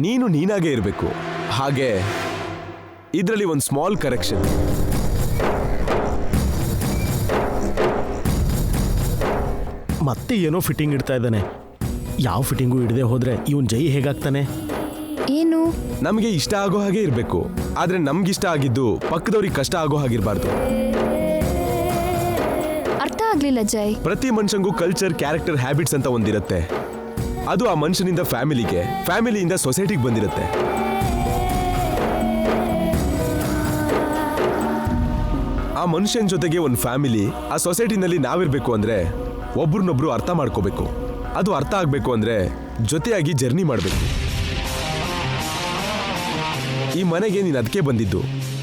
ನೀನು ನೀನಾಗೇ ಇರಬೇಕು. ಹಾಗೆ ಇದರಲ್ಲಿ ಒಂದು ಸ್ಮಾಲ್ ಕರೆಕ್ಷನ್. ಮತ್ತೆ ಏನೋ ಫಿಟ್ಟಿಂಗ್ ಇಡ್ತಾ ಇದ್ದಾನೆ. ಯಾವ ಫಿಟ್ಟಿಂಗು ಇಡದೆ ಹೋದ್ರೆ ಇವನ್ ಜೈ ಹೇಗಾಗ್ತಾನೆ? ಏನು? ನಮಗೆ ಇಷ್ಟ ಆಗೋ ಹಾಗೆ ಇರಬೇಕು, ಆದ್ರೆ ನಮ್ಗಿಷ್ಟ ಆಗಿದ್ದು ಪಕ್ಕದವ್ರಿಗೆ ಕಷ್ಟ ಆಗೋ ಹಾಗಿರ್ಬಾರ್ದು. ಅರ್ಥ ಆಗ್ಲಿಲ್ಲ ಜೈ. ಪ್ರತಿ ಮನುಷ್ಯಂಗೂ ಕಲ್ಚರ್, ಕ್ಯಾರೆಕ್ಟರ್, ಹ್ಯಾಬಿಟ್ಸ್ ಅಂತ ಒಂದಿರುತ್ತೆ. ಅದು ಆ ಮನುಷ್ಯನಿಂದ ಫ್ಯಾಮಿಲಿಗೆ, ಫ್ಯಾಮಿಲಿಯಿಂದ ಸೊಸೈಟಿಗೆ ಬಂದಿರುತ್ತೆ. ಆ ಮನುಷ್ಯನ ಜೊತೆಗೆ ಒಂದು ಫ್ಯಾಮಿಲಿ, ಆ ಸೊಸೈಟಿನಲ್ಲಿ ನಾವಿರ್ಬೇಕು ಅಂದ್ರೆ ಒಬ್ರನ್ನೊಬ್ರು ಅರ್ಥ ಮಾಡ್ಕೋಬೇಕು. ಅದು ಅರ್ಥ ಆಗ್ಬೇಕು ಅಂದ್ರೆ ಜೊತೆಯಾಗಿ ಜರ್ನಿ ಮಾಡಬೇಕು. ಈ ಮನೆಗೆ ನೀನು ಅದಕ್ಕೆ ಬಂದಿದ್ದು.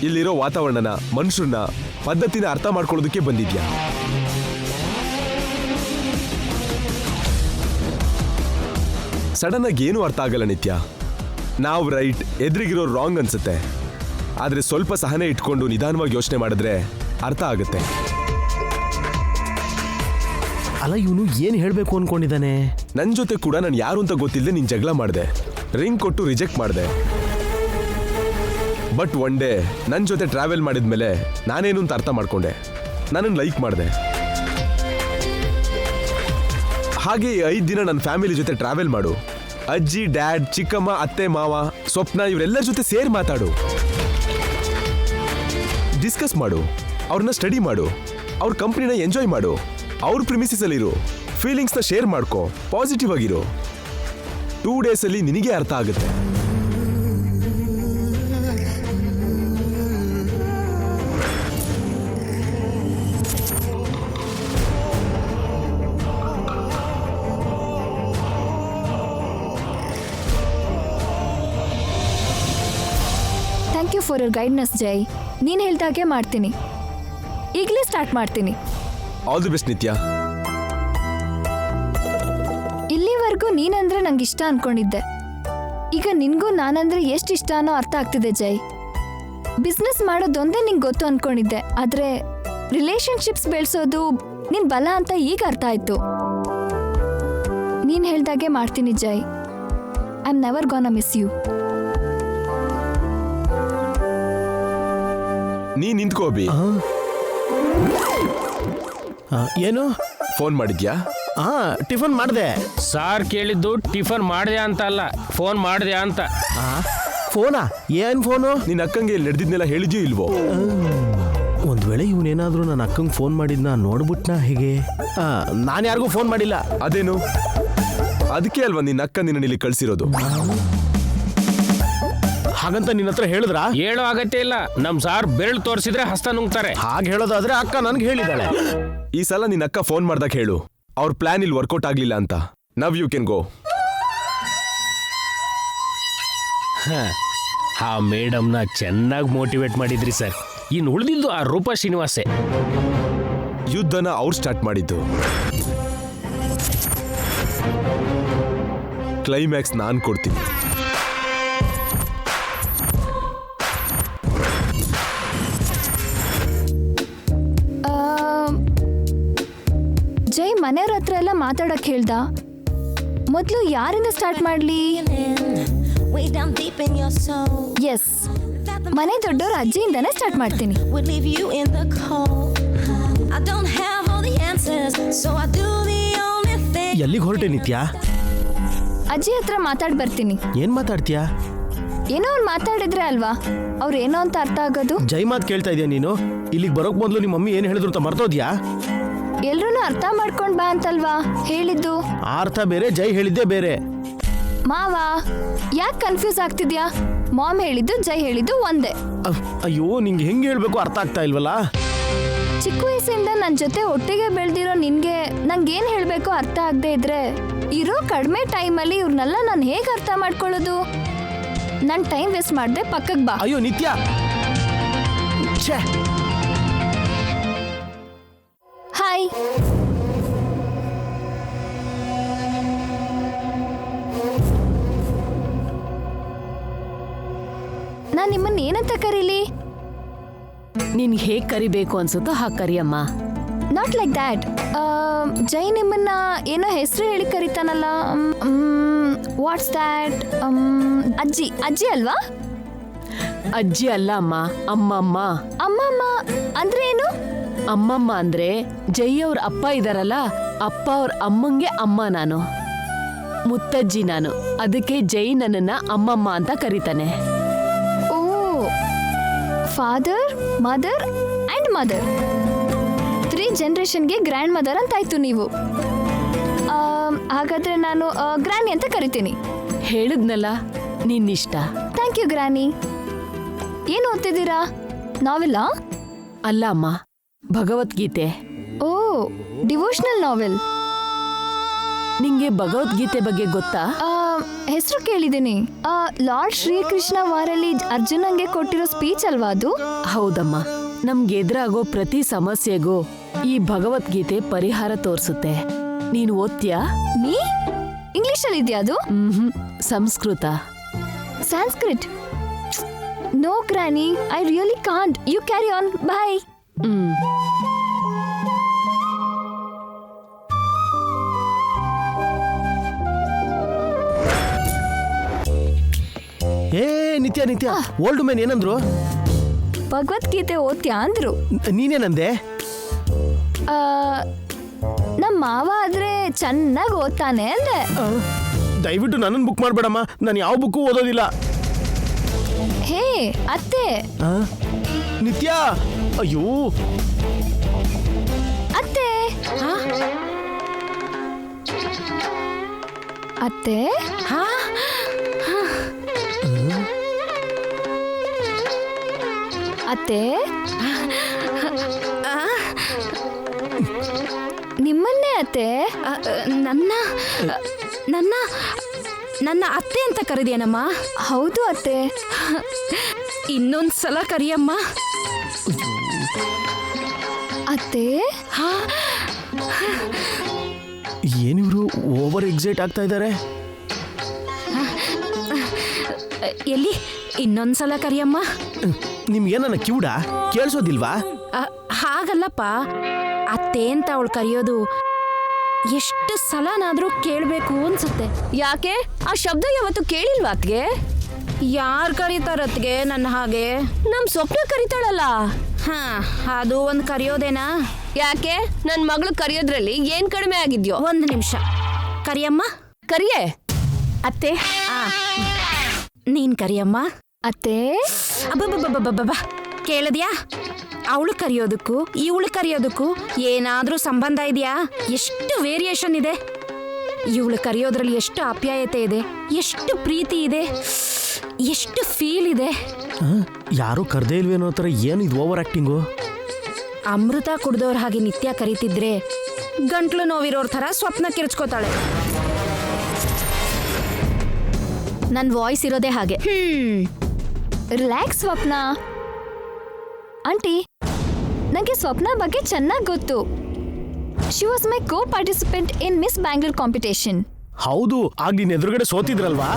ಇಲ್ಲಿರೋ ವಾತಾವರಣನ, ಮನುಷ್ಯರನ್ನ, ಪದ್ಧತಿನ ಅರ್ಥ ಮಾಡ್ಕೊಳ್ಳೋದಕ್ಕೆ ಬಂದಿದ್ಯಾ? ಸಡನ್ ಆಗಿ ಏನು ಅರ್ಥ ಆಗಲ್ಲ ನಿತ್ಯ. ನಾವು ರೈಟ್, ಎದುರಿಗಿರೋ ರಾಂಗ್ ಅನ್ಸುತ್ತೆ. ಆದ್ರೆ ಸ್ವಲ್ಪ ಸಹನೆ ಇಟ್ಕೊಂಡು ನಿಧಾನವಾಗಿ ಯೋಚನೆ ಮಾಡಿದ್ರೆ ಅರ್ಥ ಆಗುತ್ತೆ. ಅಲ್ಲ, ಇವನು ಏನು ಹೇಳಬೇಕು ಅನ್ಕೊಂಡಿದ್ದಾನೆ? ನನ್ನ ಜೊತೆ ಕೂಡ ನಾನು ಯಾರು ಅಂತ ಗೊತ್ತಿಲ್ಲದೆ ನೀನು ಜಗಳ ಮಾಡಿದೆ, ರಿಂಗ್ ಕೊಟ್ಟು ರಿಜೆಕ್ಟ್ ಮಾಡಿದೆ. ಬಟ್ ಒನ್ ಡೇ ನನ್ನ ಜೊತೆ ಟ್ರಾವೆಲ್ ಮಾಡಿದ್ಮೇಲೆ ನಾನೇನು ಅಂತ ಅರ್ಥ ಮಾಡ್ಕೊಂಡೆ, ನನ್ನನ್ನು ಲೈಕ್ ಮಾಡಿದೆ. ಹಾಗೆ 5 ದಿನ ನನ್ನ ಫ್ಯಾಮಿಲಿ ಜೊತೆ ಟ್ರಾವೆಲ್ ಮಾಡು. ಅಜ್ಜಿ, ಡ್ಯಾಡ್, ಚಿಕ್ಕಮ್ಮ, ಅತ್ತೆ, ಮಾವ, ಸ್ವಪ್ನ ಇವರೆಲ್ಲರ ಜೊತೆ ಸೇರಿ ಮಾತಾಡು, ಡಿಸ್ಕಸ್ ಮಾಡು, ಅವ್ರನ್ನ ಸ್ಟಡಿ ಮಾಡು, ಅವ್ರ ಕಂಪ್ನಿನ ಎಂಜಾಯ್ ಮಾಡು, ಅವ್ರ ಪ್ರಿಮಿಸಿಸ್ ಅಲ್ಲಿ ಇರು, ಫೀಲಿಂಗ್ಸ್ನ ಶೇರ್ ಮಾಡ್ಕೋ, ಪಾಸಿಟಿವ್ ಆಗಿರು. 2 ಡೇಸ್ ಅಲ್ಲಿ ನಿನಗೆ ಅರ್ಥ ಆಗುತ್ತೆ. Thank you for your guidance Jai. ನೀನು ಹೇಳ್ದಾಗೆ ಮಾಡ್ತೀನಿ. ಈಗಲೇ ಸ್ಟಾರ್ಟ್ ಮಾಡ್ತೀನಿ. ಆಲ್ ದಿ ಬೆಸ್ಟ್ ನಿತ್ಯ. ಇಲ್ಲಿವರೆಗೂ ನೀನಂದ್ರೆ ನಂಗೆ ಇಷ್ಟ ಅನ್ಕೊಂಡಿದ್ದೆ. ಈಗ ನಿನ್ಗೂ ನಾನಂದ್ರೆ ಎಷ್ಟು ಇಷ್ಟ ಅನ್ನೋ ಅರ್ಥ ಆಗ್ತಿದೆ ಜೈ. ಬಿಸ್ನೆಸ್ ಮಾಡೋದೊಂದೇ ನಿಂಗೆ ಗೊತ್ತು ಅನ್ಕೊಂಡಿದ್ದೆ, ಆದ್ರೆ ರಿಲೇಶನ್ಶಿಪ್ಸ್ ಬೆಳೆಸೋದು ನಿನ್ ಬಲ ಅಂತ ಈಗ ಅರ್ಥ ಆಯ್ತು. ನೀನ್ ಹೇಳ್ದಾಗೆ ಮಾಡ್ತೀನಿ Jai. I am never gonna miss you. ನೀ ನಿಂತ್ಕೋಬಿ. ಏನು ಫೋನ್ ಮಾಡಿದ್ಯಾ? ಟಿಫನ್ ಮಾಡಿದೆ. ಸಾರ್ ಕೇಳಿದ್ದು ಟಿಫನ್ ಮಾಡಿದೆ ಅಂತ ಅಲ್ಲ, ಫೋನ್ ಮಾಡಿದೆ ಅಂತ. ಫೋನಾ? ಏನ್ ಫೋನು? ನಿನ್ನ ಅಕ್ಕಂಗೆ ನಡೆದಿದ್ನೆಲ್ಲ ಹೇಳಿದ್ಯೋ ಇಲ್ವೋ? ಒಂದ್ ವೇಳೆ ಇವನೇನಾದ್ರೂ ನನ್ನ ಅಕ್ಕಂಗೆ ಫೋನ್ ಮಾಡಿದ್ನ ನೋಡ್ಬಿಟ್ನಾ ಹೇಗೆ? ನಾನು ಯಾರಿಗೂ ಫೋನ್ ಮಾಡಿಲ್ಲ. ಅದೇನು? ಅದಕ್ಕೆ ಅಲ್ವಾ ನಿನ್ನ ಅಕ್ಕ ನಿನ್ನ ಇಲ್ಲಿ ಕಳ್ಸಿರೋದು. ಹಾಗಂತ ನಿನ್ನ ಹತ್ರ ಹೇಳಿದ್ರ? ಹೇಳೋ ಅಗತ್ಯ ಇಲ್ಲ. ನಮ್ ಸಾರ್ ಬೆರಳು ತೋರಿಸಿದ್ರೆ ಹಸ್ತ ನುಂಗ್ತಾರೆ. ಹಾಗೆ ಹೇಳೋದಾದ್ರೆ ಅಕ್ಕ ನನ್ಗೆ ಹೇಳಿದಾಳೆ. ಈ ಸಲ ನಿನ್ನ ಅಕ್ಕ ಫೋನ್ ಮಾಡ್ದಾಗ ಹೇಳು, ಅವ್ರ ಪ್ಲಾನ್ ಇಲ್ಲಿ ವರ್ಕೌಟ್ ಆಗ್ಲಿಲ್ಲ ಅಂತ. Now you can go. ಆ ಮೇಡಮ್ನ ಚೆನ್ನಾಗಿ ಮೋಟಿವೇಟ್ ಮಾಡಿದ್ರಿ ಸರ್. ಇನ್ನು ಉಳಿದಿದ್ದು ಆ ರೂಪಾ ಶ್ರೀನಿವಾಸೆ. ಯುದ್ಧನ ಅವ್ರು ಸ್ಟಾರ್ಟ್ ಮಾಡಿದ್ದು, ಕ್ಲೈಮ್ಯಾಕ್ಸ್ ನಾನ್ ಕೊಡ್ತೀನಿ. ಜೈ ಮನೆಯವ್ರ ಹತ್ರ ಎಲ್ಲ ಮಾತಾಡಕ್ ಹೇಳ್ದ. ಮೊದಲು ಯಾರಿಂದ ಸ್ಟಾರ್ಟ್ ಮಾಡ್ಲಿ? ಎಸ್, ಮನೆ ದೊಡ್ಡವ್ರ ಅಜ್ಜಿಯಿಂದಾನೇ ಸ್ಟಾರ್ಟ್ ಮಾಡ್ತೀನಿ. ಎಲ್ಲಿಗೆ ಹೊರಟೆ ನಿತ್ಯ? ಅಜ್ಜಿ ಹತ್ರ ಮಾತಾಡ್ ಬರ್ತೀನಿ. ಏನ್ ಮಾತಾಡ್ತೀಯಾ? ಏನೋ ಅವ್ರು ಮಾತಾಡಿದ್ರೆ ಅಲ್ವಾ ಅವ್ರು ಏನೋ ಅಂತ ಅರ್ಥ ಆಗೋದು. ಜೈ ಮಾತ್ ಕೇಳ್ತಾ ಇದೀಯ ನೀನು? ಇಲ್ಲಿಗೆ ಬರೋಕ್ ಮೊದಲು ನಿಮ್ಮ ಮಮ್ಮಿ ಏನ್ ಹೇಳಿದ್ರು ಅಂತ ಮರ್ತೋದ್ಯಾ? ಎಲ್ರೂ ಅರ್ಥ ಮಾಡ್ಕೊಂಡ್ ಬಾ ಅಂತಲ್ವಾ ಹೇಳಿದ್ದು. ಆ ಅರ್ಥ ಬೇರೆ, ಜೈ ಹೇಳಿದ್ದೆ ಬೇರೆ. ಮಾವ ಯಾಕೆ ಕನ್ಫ್ಯೂಸ್ ಆಗ್ತಿದ್ಯಾ? ಮಾಮ್ ಹೇಳಿದ್ದು ಜೈ ಹೇಳಿದ್ದು ಒಂದೇ. ಅಯ್ಯೋ, ನಿಂಗೆ ಹೆಂಗೆ ಹೇಳ್ಬೇಕು ಅರ್ಥ ಆಗ್ತಾ ಇಲ್ವಲ್ಲ. ಚಿಕ್ಕ ವಯಸ್ಸಿಂದ ನನ್ನ ಜೊತೆ ಒಟ್ಟಿಗೆ ಬೆಳೆದಿರೋ ನಿನ್ಗೆ ನಂಗೇನ್ ಹೇಳ್ಬೇಕು ಅರ್ಥ ಆಗದೆ ಇದ್ರೆ ಇರೋ ಕಡಿಮೆ ಟೈಮಲ್ಲಿ ಇವ್ರನ್ನೆಲ್ಲ ನಾನು ಹೇಗೆ ಅರ್ಥ ಮಾಡ್ಕೊಳ್ಳೋದು? ನನ್ನ ಟೈಮ್ ವೇಸ್ಟ್ ಮಾಡದೆ ಪಕ್ಕಕ್ಕೆ ಬಾ. ಅಯ್ಯೋ ನಿತ್ಯ, ಹಾಯ್. ನಾನು ನಿಮ್ಮನ್ನ ಏನಂತ ಕರೀಲಿ? ನಿನ್ಗೆ ಹೇಗ್ ಕರಿಬೇಕು ಅನ್ಸುತ್ತೋ ಹಾಗೆ ಕರಿಯಮ್ಮ. Not like that. ಜೈ ನಿಮ್ಮನ್ನ ಏನೋ ಹೆಸರು ಹೇಳಿ ಕರಿತಾನಲ್ಲ. What's that? ಅಜ್ಜಿ ಅಜ್ಜಿ ಅಲ್ವಾ? ಅಜ್ಜಿ ಅಲ್ಲ ಅಮ್ಮ, ಅಮ್ಮಮ್ಮ. ಅಮ್ಮಮ್ಮ ಅಂದ್ರೆ ಏನು? ಅಮ್ಮಮ್ಮ ಅಂದ್ರೆ ಜೈ ಅವ್ರ ಅಪ್ಪ ಇದಾರಲ್ಲ, ಅಪ್ಪ ಅವ್ರ ಅಮ್ಮಂಗೆ ಅಮ್ಮ ನಾನು, ಮುತ್ತಜ್ಜಿ ನಾನು. ಅದಕ್ಕೆ ಜೈ ನನ್ನನ್ನ ಅಮ್ಮಮ್ಮ ಅಂತ ಕರೀತಾನೆ. Oh, father, mother and mother, 3 ಜನರೇಷನ್ಗೆ ಗ್ರ್ಯಾಂಡ್ ಮದರ್ ಅಂತಾಯ್ತು ನೀವು. ಹಾಗಾದ್ರೆ ನಾನು ಗ್ರಾನಿ ಅಂತ ಕರಿತೀನಿ. ಹೇಳಿದ್ನಲ್ಲ, ನಿನ್ನಿಷ್ಟ. Thank you ಗ್ರಾನಿ. ಏನು ಓದ್ತಿದ್ದೀರಾ? ನಾವೆಲ್ಲಾ? ಅಲ್ಲ ಅಮ್ಮ, ಭಗವದ್ಗೀತೆ. ಓ, ಡಿವೋಷನಲ್ ನಾವೆಲ್. ನಿಂಗೆ ಭಗವದ್ಗೀತೆ ಬಗ್ಗೆ ಗೊತ್ತಾ? ಹೆಸರು ಕೇಳಿದ್ದೀನಿ. ಲಾರ್ಡ್ ಶ್ರೀಕೃಷ್ಣ ವಾರಲ್ಲಿ ಅರ್ಜುನಂಗೆ ಕೊಟ್ಟಿರೋ ಸ್ಪೀಚ್ ಅಲ್ವಾ ಅದು? ಹೌದಮ್ಮ. ನಮ್ಗೆ ಎದುರಾಗೋ ಪ್ರತಿ ಸಮಸ್ಯೆಗೂ ಈ ಭಗವದ್ಗೀತೆ ಪರಿಹಾರ ತೋರಿಸುತ್ತೆ. ನೀನು ಓದ್ತೀಯಾ? ಮೀ? ಇಂಗ್ಲಿಷಲ್ಲಿ ಇದೆಯಾ ಅದು? Sanskrit. Sanskrit? No granny, I really can't. You carry on. Bye. ಏ ನಿತ್ಯ ನಿತ್ಯ, ಓಲ್ಡ್ ಮ್ಯಾನ್ ಏನಂದ್ರು? ಭಗವದ್ಗೀತೆ ಓದ್ತ್ಯಾ ಅಂದ್ರು. ನೀನೇನಂದೆ? ನಮ್ಮ ಮಾವ ಆದ್ರೆ ಚೆನ್ನಾಗಿ ಓದ್ತಾನೆ ಅಂದೆ. ದಯವಿಟ್ಟು ನನ್ನನ್ನು ಬುಕ್ ಮಾಡಬೇಡಮ್ಮ, ನಾನು ಯಾವ ಬುಕ್ಕು ಓದೋದಿಲ್ಲ. ಹೇ ಅತ್ತೆ. ನಿತ್ಯ, ಅಯ್ಯೋ ಅತ್ತೆ. ಅತ್ತೆ, ಅತ್ತೆ, ನಿಮ್ಮನ್ನೇ ಅತ್ತೆ. ನನ್ನ ನನ್ನ ನನ್ನ ಅತ್ತೆ ಅಂತ ಕರೆದೇನಮ್ಮ? ಹೌದು ಅತ್ತೆ. ಇನ್ನೊಂದ್ಸಲ ಕರಿಯಮ್ಮ. ಅತ್ತೆ, ಏನಿವ್ರು ಓವರ್ ಎಕ್ಸೈಟ್ ಆಗ್ತಾ ಇದ್ದಾರೆ? ಎಲ್ಲಿ? ಇನ್ನೊಂದ್ಸಲ ಕರಿಯಮ್ಮ. ನಿಮ್ಗೆ ನನ್ನ ಕಿವುಡ ಕೇಳಿಸೋದಿಲ್ವಾ? ಹಾಗಲ್ಲಪ್ಪ, ಅತ್ತೆ ಅಂತ ಅವಳು ಕರೆಯೋದು ಎಷ್ಟು ಸಲನಾದ್ರೂ ಕೇಳಬೇಕು ಅನ್ಸುತ್ತೆ. ಯಾಕೆ ಆ ಶಬ್ದ ಯಾವತ್ತು ಕೇಳಿಲ್ವಾ ಅತ್ಗೆ? ಯಾರು ಕರೀತಾರತ್ಗೆ ನನ್ನ ಹಾಗೆ? ನಮ್ ಸ್ವಪ್ನ ಕರಿತಾಳಲ್ಲ. ಹಾ, ಅದು ಒಂದು ಕರೆಯೋದೇನಾ? ಯಾಕೆ ನನ್ ಮಗಳು ಕರಿಯೋದ್ರಲ್ಲಿ ಏನ್ ಕಡಿಮೆ ಆಗಿದ್ಯೋ? 1 ನಿಮಿಷ. ಕರಿಯಮ್ಮ. ಕರಿಯೇ ಅತ್ತೆ. ನೀನ್ ಕರಿಯಮ್ಮ. ಅತ್ತೆ. ಅಬ್ಬಬ್ಬಬ್ಬಬ್ಬಬ್ಬ, ಕೇಳದ್ಯಾ? ಅವಳು ಕರೆಯೋದಕ್ಕೂ ಇವಳು ಕರೆಯೋದಕ್ಕೂ ಏನಾದ್ರೂ ಸಂಬಂಧ ಇದೆಯಾ? ಎಷ್ಟು ವೇರಿಯೇಷನ್ ಇದೆ. ಇವಳು ಕರೆಯೋದ್ರಲ್ಲಿ ಎಷ್ಟು ಆಪ್ಯಾಯತೆ ಇದೆ, ಎಷ್ಟು ಪ್ರೀತಿ ಇದೆ, ಎಷ್ಟು ಫೀಲ್ ಇದೆ. ಯಾರು ಕರ್ದೇ ಇಲ್ವೇನೋ ಥರ ಏನು ಇದು ಓವರ್ ಆಕ್ಟಿಂಗು? ಅಮೃತ ಕುಡ್ದವ್ರ ಹಾಗೆ ನಿತ್ಯ ಕರೀತಿದ್ರೆ ಗಂಟ್ಲು ನೋವಿರೋರ್ ಥರ ಸ್ವಪ್ನ ಕಿರ್ಚ್ಕೋತಾಳೆ. ನನ್ನ ವಾಯ್ಸ್ ಇರೋದೇ ಹಾಗೆ. ರಿಲ್ಯಾಕ್ಸ್ ಸ್ವಪ್ನ. ಆಂಟಿ, ನನಗೆ ಸ್ವಪ್ನ ಬಗ್ಗೆ ಚೆನ್ನಾಗಿ ಗೊತ್ತು. She was my co participant in miss Bangalore competition. ಹೌದು, ಆಗ ನೀನ್ ಎದುರುಗಡೆ ಸೋತಿದ್ರಲ್ವಾ?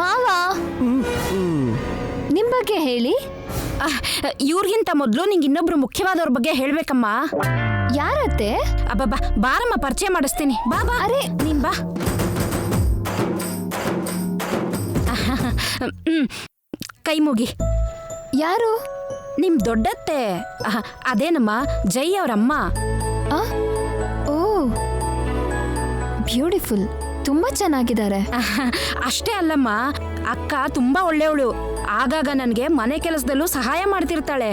ಮಾವ, ನಿಮ್ ಬಗ್ಗೆ ಹೇಳಿ. ಇವ್ರಿಗಿಂತ ಮೊದಲು ನಿಂಗೆ ಇನ್ನೊಬ್ರು ಮುಖ್ಯವಾದವ್ರ ಬಗ್ಗೆ ಹೇಳ್ಬೇಕಮ್ಮ. ಯಾರತ್ತೆ? ಅಬ್ಬಬ್ಬಾ, ಬಾರಮ್ಮ, ಪರಿಚಯ ಮಾಡಿಸ್ತೀನಿ. ಬಾ ಬಾ. ಅರೆ, ನೀನ್ ಬಾ. ಕೈ ಮುಗಿ. ಯಾರು? ನಿಮ್ ದೊಡ್ಡತ್ತೆ. ಅದೇನಮ್ಮ, ಜೈ ಅವರಮ್ಮ. ಓ, ಬ್ಯೂಟಿಫುಲ್. ತುಂಬಾ ಚೆನ್ನಾಗಿದ್ದಾರೆ. ಅಷ್ಟೇ ಅಲ್ಲಮ್ಮ, ಅಕ್ಕ ತುಂಬಾ ಒಳ್ಳೆಯವಳು. ಆಗಾಗ ನನಗೆ ಮನೆ ಕೆಲಸದಲ್ಲೂ ಸಹಾಯ ಮಾಡ್ತಿರ್ತಾಳೆ.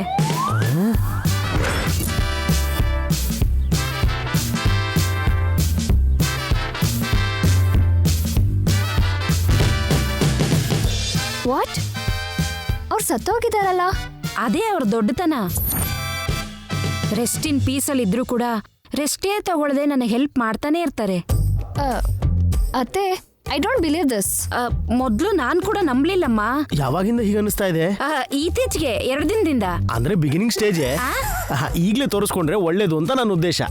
ವಾಟ್? ಅವ್ರು ಸತ್ತೋಗಿದಾರಲ್ಲ? ಅದೇ ಅವ್ರ ದೊಡ್ಡತನ. ರೆಸ್ಟ್ ಇನ್ ಪೀಸಲ್ಲಿ ಇದ್ರೂ ಕೂಡ ರೆಸ್ಟೇ ತಗೊಳ್ಳದೆ ನನಗೆ ಹೆಲ್ಪ್ ಮಾಡ್ತಾನೆ ಇರ್ತಾರೆ. ಅತ್ತೆ, ಐ ಡೋಂಟ್ ಬಿಲೀವ್ ದಿಸ್. ಮೊದ್ಲು ನಾನ್ ಕೂಡ ನಂಬ್ಲಿಲ್ಲಮ್ಮ. ಯಾವಾಗಿಂದ ಹೀಗೆ ಅನಿಸ್ತಾ ಇದೆ? ಇತ್ತೀಚೆಗೆ 2 ದಿನದಿಂದ. ಅಂದ್ರೆ ಬಿಗಿನಿಂಗ್ ಸ್ಟೇಜ್. ಈಗ್ಲೇ ತೋರಿಸ್ಕೊಂಡ್ರೆ ಒಳ್ಳೇದು ಅಂತ ನನ್ನ ಉದ್ದೇಶ.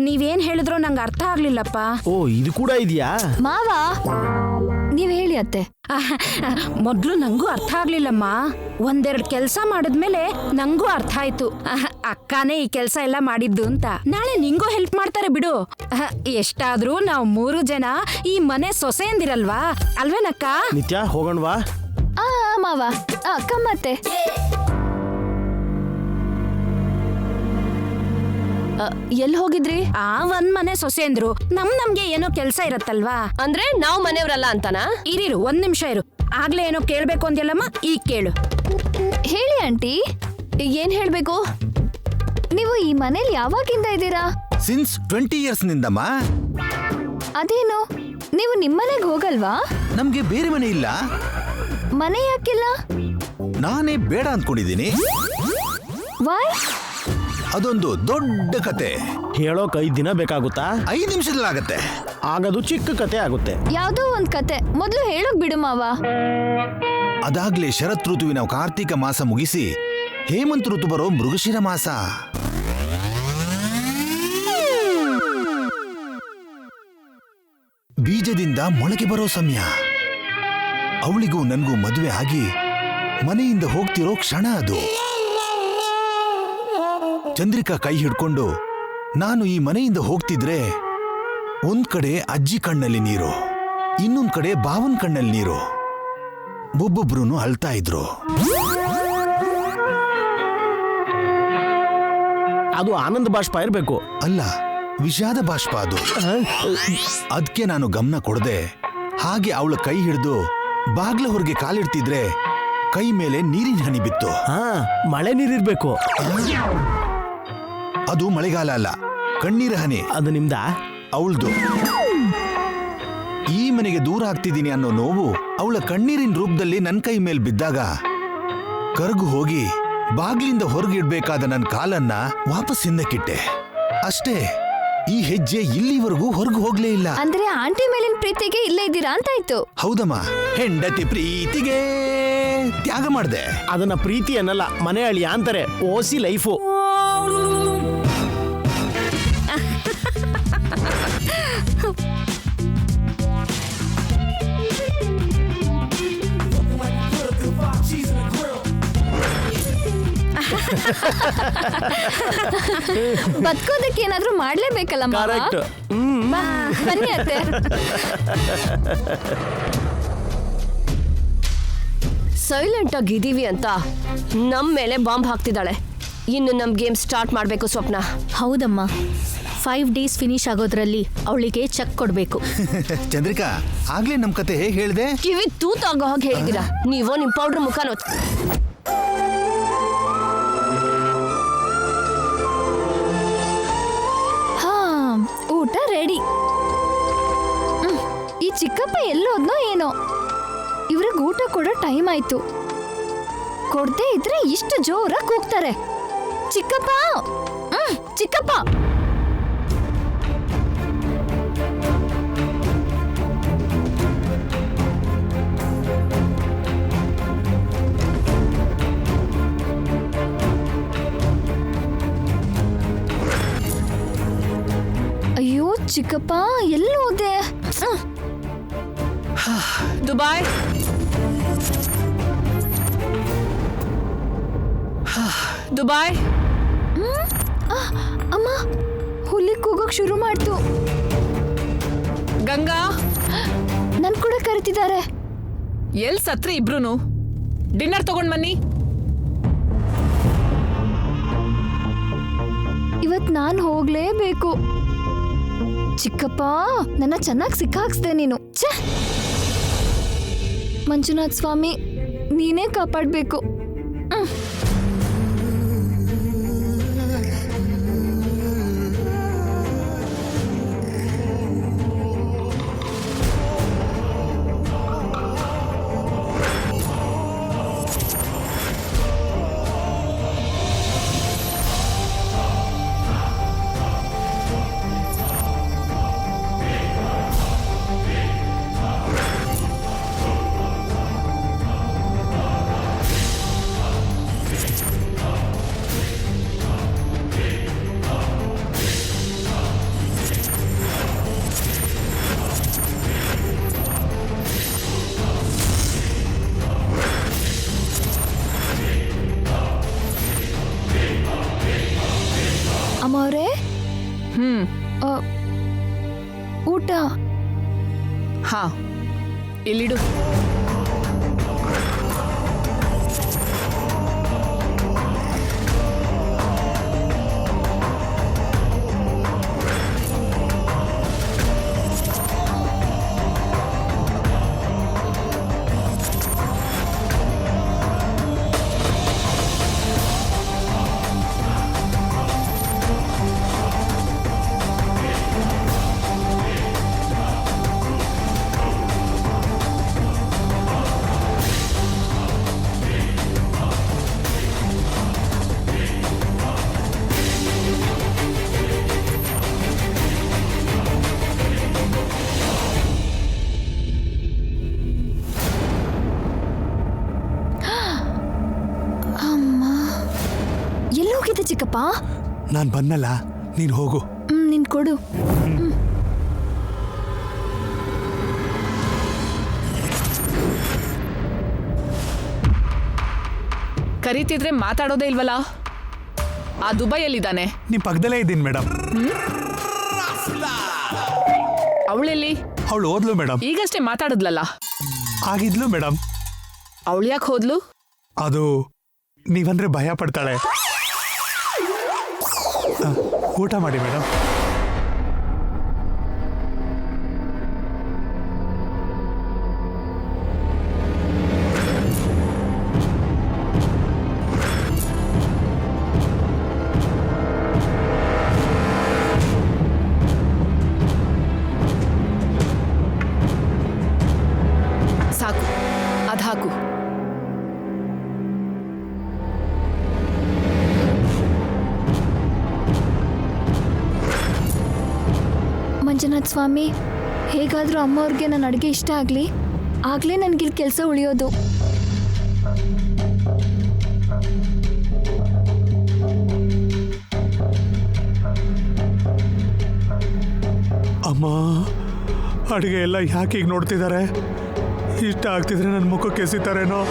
ನೀವೇನ್ ಹೇಳಿದ್ರೋ ನಂಗೆ ಅರ್ಥ ಆಗ್ಲಿಲ್ಲಪ್ಪ. ಓ, ಇದು ಕೂಡ ಇದೆಯಾ? ಮಾವ, ನೀವ್ ಹೇಳಿ ಅತ್ತೆ. ಮೊದ್ಲು ನಂಗೂ ಅರ್ಥ ಆಗ್ಲಿಲ್ಲಮ್ಮ. ಒಂದೆರಡು ಕೆಲ್ಸ ಮಾಡಿದ್ಮೇಲೆ ನಂಗೂ ಅರ್ಥ ಆಯ್ತು. ಅಕ್ಕನೇ ಈ ಕೆಲ್ಸ ಎಲ್ಲ ಮಾಡಿದ್ದು ಅಂತ. ನಾಳೆ ನಿಂಗೂ ಹೆಲ್ಪ್ ಮಾಡ್ತಾರೆ ಬಿಡು. ಎಷ್ಟಾದ್ರೂ ನಾವು 3 ಜನ ಈ ಮನೆ ಸೊಸೆಯಂದಿರಲ್ವಾ, ಅಲ್ವೇನಕ್ಕ? ನಿತ್ಯ ಹೋಗೋಣವಾ? ಆ ಮಾವ, ಕಮ್ಮತ್ತೆ. ಎಲ್ಲಿ ಹೋಗಿದ್ರಿ? ಒಂದ್ ಮನೆ ಸೊಸೆಯಂದ್ರು ನಮ್ಗೆ ಏನೋ ಕೆಲ್ಸ ಇರತ್ತಲ್ವಾ. ಅಂದ್ರೆ ನಾವು ಮನೆಯವ್ರಲ್ಲ ಅಂತನಾ? ಇರು 1 ನಿಮಿಷ ಇರು. ಆಗ್ಲೇ ಏನೋ ಕೇಳ್ಬೇಕು ಅಂದ್ಯಲ್ಲಮ್ಮ, ಈಗ ಕೇಳು. ಹೇಳಿ ಆಂಟಿ. ಏನ್ ಹೇಳ್ಬೇಕು? ನೀವು ಈ ಮನೇಲಿ ಯಾವಾಗಿಂದ ಇದ್ದೀರಾ? ಸಿನ್ಸ್ 20 ಇಯರ್ಸ್ ನಿಂದಮ್ಮ. ಅದೇನು, ನೀವು ನಿಮ್ಮನೆಗೆ ಹೋಗಲ್ವಾ? ನಮ್ಗೆ ಬೇರೆ ಮನೆ ಇಲ್ಲ. ಮನೆ ಯಾಕಿಲ್ಲ? ನಾನೇ ಬೇಡ ಅಂದ್ಕೊಂಡಿದ್ದೀನಿ. ವಾಯ್? ಅದೊಂದು ದೊಡ್ಡ ಕತೆ. ಹೇಳೋಕ್ 5 ದಿನ ಬೇಕಾಗುತ್ತಾ? 5 ನಿಮಿಷದಲ್ಲಾಗತ್ತೆ. ಆಗದು ಚಿಕ್ಕ ಕತೆ ಆಗುತ್ತೆ. ಯಾವ್ದೋ ಒಂದ್ ಕತೆ ಮೊದ್ಲು ಹೇಳೋಕ್ ಬಿಡು ಮಾವ. ಅದಾಗ್ಲೇ ಶರತ್ ಋತುವಿನ ಕಾರ್ತಿಕ ಮಾಸ ಮುಗಿಸಿ ಹೇಮಂತ್ ಋತು ಬರೋ ಮೃಗಶಿರ ಮಾಸ. ಬೀಜದಿಂದ ಮೊಳಕೆ ಬರೋ ಸಮಯ. ಅವಳಿಗೂ ನನ್ಗೂ ಮದುವೆ ಆಗಿ ಮನೆಯಿಂದ ಹೋಗ್ತಿರೋ ಕ್ಷಣ ಅದು. ಚಂದ್ರಿಕಾ ಕೈ ಹಿಡ್ಕೊಂಡು ನಾನು ಈ ಮನೆಯಿಂದ ಹೋಗ್ತಿದ್ರೆ ಒಂದ್ ಕಡೆ ಅಜ್ಜಿ ಕಣ್ಣಲ್ಲಿ ನೀರು, ಇನ್ನೊಂದ್ ಕಡೆ ಬಾವನ್ ಕಣ್ಣಲ್ಲಿ ನೀರು. ಒಬ್ಬೊಬ್ರು ಅಳ್ತಾ ಇದ್ರು. ಅದು ಆನಂದ ಬಾಷ್ಪ ಇರ್ಬೇಕು. ಅಲ್ಲ, ವಿಷಾದ ಬಾಷ್ಪ ಅದು. ಅದಕ್ಕೆ ನಾನು ಗಮನ ಕೊಡದೆ ಹಾಗೆ ಅವಳ ಕೈ ಹಿಡಿದು ಬಾಗ್ಲ ಹೊರಗೆ ಕಾಲಿಡ್ತಿದ್ರೆ ಕೈ ಮೇಲೆ ನೀರಿನ ಹನಿ ಬಿತ್ತು. ಮಳೆ ನೀರಿರ್ಬೇಕು. ಅದು ಮಳೆಗಾಲ ಅಲ್ಲ, ಕಣ್ಣೀರ ಹನಿ. ಅದು ನಿಮ್ದ? ಅವಳ್ದು. ಈ ಮನೆಗೆ ದೂರ ಆಗ್ತಿದ್ದೀನಿ ಅನ್ನೋ ನೋವು ಅವಳ ಕಣ್ಣೀರಿನ ರೂಪದಲ್ಲಿ ನನ್ನ ಕೈ ಮೇಲೆ ಬಿದ್ದಾಗ ಕರಗು ಹೋಗಿ ಬಾಗ್ಲಿಂದ ಹೊರಗಿಡ್ಬೇಕಾದ ನನ್ನ ಕಾಲನ್ನ ವಾಪಸ್ ಹಿಂದಕ್ಕಿಟ್ಟೆ. ಅಷ್ಟೇ. ಈ ಹೆಜ್ಜೆ ಇಲ್ಲಿವರೆಗೂ ಹೊರಗು ಹೋಗ್ಲೇ ಇಲ್ಲ. ಅಂದ್ರೆ ಆಂಟಿ ಮೇಲಿನ ಪ್ರೀತಿಗೆ ಇಲ್ಲೇ ಇದ್ದೀರಾ ಅಂತಾಯ್ತು. ಹೌದಮ್ಮ, ಹೆಂಡತಿ ಪ್ರೀತಿಗೆ ತ್ಯಾಗ ಮಾಡ್ದೆ. ಅದನ್ನ ಪ್ರೀತಿ ಅನ್ನಲ್ಲ, ಮನೆ ಅಳಿಯ ಅಂತಾರೆ. ಓಸಿ ಲೈಫು. ಬದುಕೋದಕ್ಕೆ ಏನಾದ್ರೂ ಮಾಡ್ಲೇಬೇಕಲ್ಲ ಮಾವ. ಕರೆಕ್ಟ್. ಬನ್ನಿ ಅತ್ತೆ. ಸೈಲೆಂಟ್ ಆಗಿದ್ದೀವಿ ಅಂತ ನಮ್ ಮೇಲೆ ಬಾಂಬ್ ಹಾಕ್ತಿದ್ದಾಳೆ. ಇನ್ನು ನಮ್ ಗೇಮ್ ಸ್ಟಾರ್ಟ್ ಮಾಡ್ಬೇಕು ಸ್ವಪ್ನ. ಹೌದಮ್ಮ, 5 days ಫಿನಿಶ್ ಆಗೋದ್ರಲ್ಲಿ ಅವಳಿಗೆ ಚೆಕ್ ಕೊಡ್ಬೇಕು. ಚಂದ್ರಿಕಾ, ಆಗ್ಲೇ ನಮ್ ಕತೆ ಹೇಗೆ ಹೇಳ್ದೆ? ಕಿವಿ ತೂತಾಗೋ ಹಾಗೆ ಹೇಳಿದ್ದೀರಾ. ನೀವೋ ನಿಮ್ ಪೌಡ್ರ್ ಮುಖ ಊಟ ರೆಡಿ. ಈ ಚಿಕ್ಕಪ್ಪ ಎಲ್ಲೋದ್ನೋ ಏನೋ. ಇವ್ರಿಗೆ ಊಟ ಕೊಡೋ ಟೈಮ್ ಆಯ್ತು. ಕೊಡದೆ ಇದ್ರೆ ಇಷ್ಟು ಜೋರಾಗಿ ಕೂಗ್ತಾರೆ. ಚಿಕ್ಕಪ್ಪ, ಚಿಕ್ಕಪ್ಪ. ಅಯ್ಯೋ ಚಿಕ್ಕಪ್ಪ, ಎಲ್ಲೋದೆ? ದುಬಾಯ್. ದುಬಾಯ್. ಅಮ್ಮ, ಹುಲಿ ಕೂಗೋಕ್ ಶುರು ಮಾಡ್ತು. ಗಂಗಾ, ನನ್ ಕೂಡ ಕರಿತಿದ್ದಾರೆ. ಎಲ್ ಸತ್ರಿ ಇಬ್ರುನು? ಡಿನ್ನರ್ ತಗೊಂಡ್ ಬನ್ನಿ. ಇವತ್ ನಾನ್ ಹೋಗ್ಲೇಬೇಕು. ಚಿಕ್ಕಪ್ಪ, ನನ್ನ ಚೆನ್ನಾಗಿ ಸಿಕ್ಕಾಕ್ಸ್ದೆ ನೀನು. ಛೆ! ಮಂಜುನಾಥ್ ಸ್ವಾಮಿ, ನೀನೇ ಕಾಪಾಡ್ಬೇಕು. ಆ, ಊಟ ಹಾ ಇಲ್ಲಿಡು. ಎಲ್ಲೋಗಿದೆ ಚಿಕ್ಕಪ್ಪ? ನಾನ್ ಬಂದಲ್ಲ, ನೀನ್ ಹೋಗು. ನೀನ್ ಕೊಡು. ಕರೀತಿದ್ರೆ ಮಾತಾಡೋದೇ ಇಲ್ವಲ್ಲ? ಆ ದುಬೈಯಲ್ಲಿದ್ದಾನೆ. ನಿಮ್ ಪಕ್ಕದಲ್ಲೇ ಇದ್ದೀನಿ ಮೇಡಮ್. ಅವಳೆಲ್ಲಿ? ಅವಳು ಓದ್ಲು ಮೇಡಮ್. ಈಗಷ್ಟೇ ಮಾತಾಡಿದ್ಲಲ್ಲ. ಆಗಿದ್ಲು ಮೇಡಮ್. ಅವಳು ಯಾಕೆ ಹೋದ್ಲು? ಅದು ನೀವಂದ್ರೆ ಭಯ ಪಡ್ತಾಳೆ. ಊಟ ಮಾಡಿ ಮೇಡಮ್. ಸಾಕು, ಅದ್ ಹಾಕು. ಮಂಜುನಾಥ್ ಸ್ವಾಮಿ, ಹೇಗಾದ್ರೂ ಅಮ್ಮವ್ರಿಗೆ ನನ್ನ ಅಡುಗೆ ಇಷ್ಟ ಆಗಲಿ, ಆಗಲೇ ನನಗಿಲ್ಲಿ ಕೆಲಸ ಉಳಿಯೋದು. ಅಮ್ಮ, ಅಡುಗೆ ಎಲ್ಲ ಯಾಕೆ ಈಗ ನೋಡ್ತಿದ್ದಾರೆ? ಇಷ್ಟ ಆಗ್ತಿದ್ರೆ ನನ್ನ ಮುಖಕ್ಕೆ ಎಸಿತಾರೇನೋ.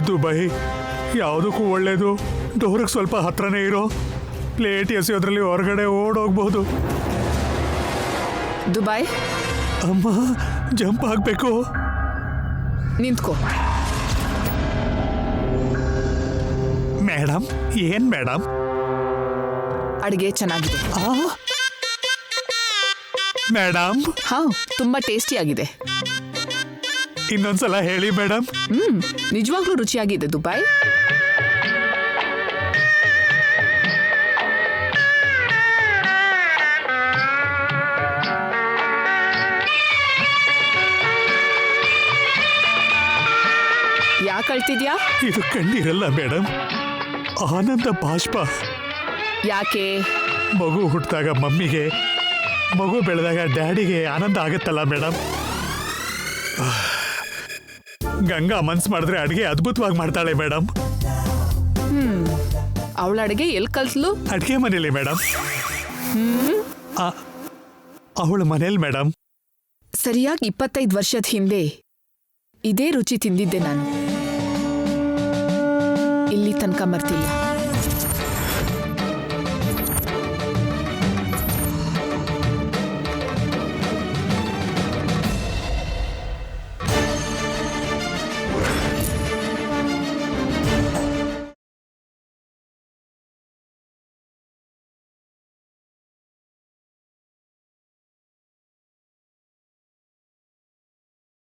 ದುಬೈ ಯಾವುದಕ್ಕೂ ಒಳ್ಳೇದು. ಡೋರಿಗೆ ಸ್ವಲ್ಪ ಹತ್ರನೇ ಇರೋ. ಪ್ಲೇಟ್ ಎಸೆಯೋದ್ರಲ್ಲಿ ಹೊರಗಡೆ ಓಡೋಗ್ಬಹುದು. ದುಬೈ, ಅಮ್ಮ, ಜಂಪ್ ಆಗ್ಬೇಕು. ನಿಂತ್ಕೋ. ಮೇಡಮ್, ಏನ್ ಮೇಡಮ್? ಅಡಿಗೆ ಚೆನ್ನಾಗಿದೆ. ಮೇಡಮ್, ಹಾ, ತುಂಬಾ ಟೇಸ್ಟಿ ಆಗಿದೆ. ಇನ್ನೊಂದ್ಸಲ ಹೇಳಿ ಮೇಡಮ್. ನಿಜವಾಗ್ಲೂ ರುಚಿಯಾಗಿದೆ ದುಬೈ. ಯಾಕೆ ಅಳ್ತಿದ್ಯಾ? ಇದು ಕಣ್ಣೀರಲ್ಲ ಮೇಡಮ್, ಆನಂದ ಬಾಷ್ಪ. ಯಾಕೆ? ಮಗು ಹುಟ್ಟಿದಾಗ ಮಮ್ಮಿಗೆ, ಮಗು ಬೆಳೆದಾಗ ಡ್ಯಾಡಿಗೆ ಆನಂದ ಆಗತ್ತಲ್ಲ ಮೇಡಮ್. ಗಂಗಾ ಮನ್ಸು ಮಾಡಿದ್ರೆ ಅಡುಗೆ ಅದ್ಭುತವಾಗಿ ಮಾಡ್ತಾಳೆ ಮೇಡಮ್. ಅವಳ ಅಡುಗೆ ಎಲ್ಲಿ ಕಲ್ತ್ಲು? ಅಡುಗೆ ಮನೇಲಿ ಮೇಡಮ್. ಅವಳ ಮನೇಲಿ ಮೇಡಮ್. ಸರಿಯಾಗಿ 25 ವರ್ಷದ ಹಿಂದೆ ಇದೇ ರುಚಿ ತಿಂದಿದ್ದೆ ನಾನು. ಇಲ್ಲಿ ತನಕ ಮರ್ತಿಲ್ಲ.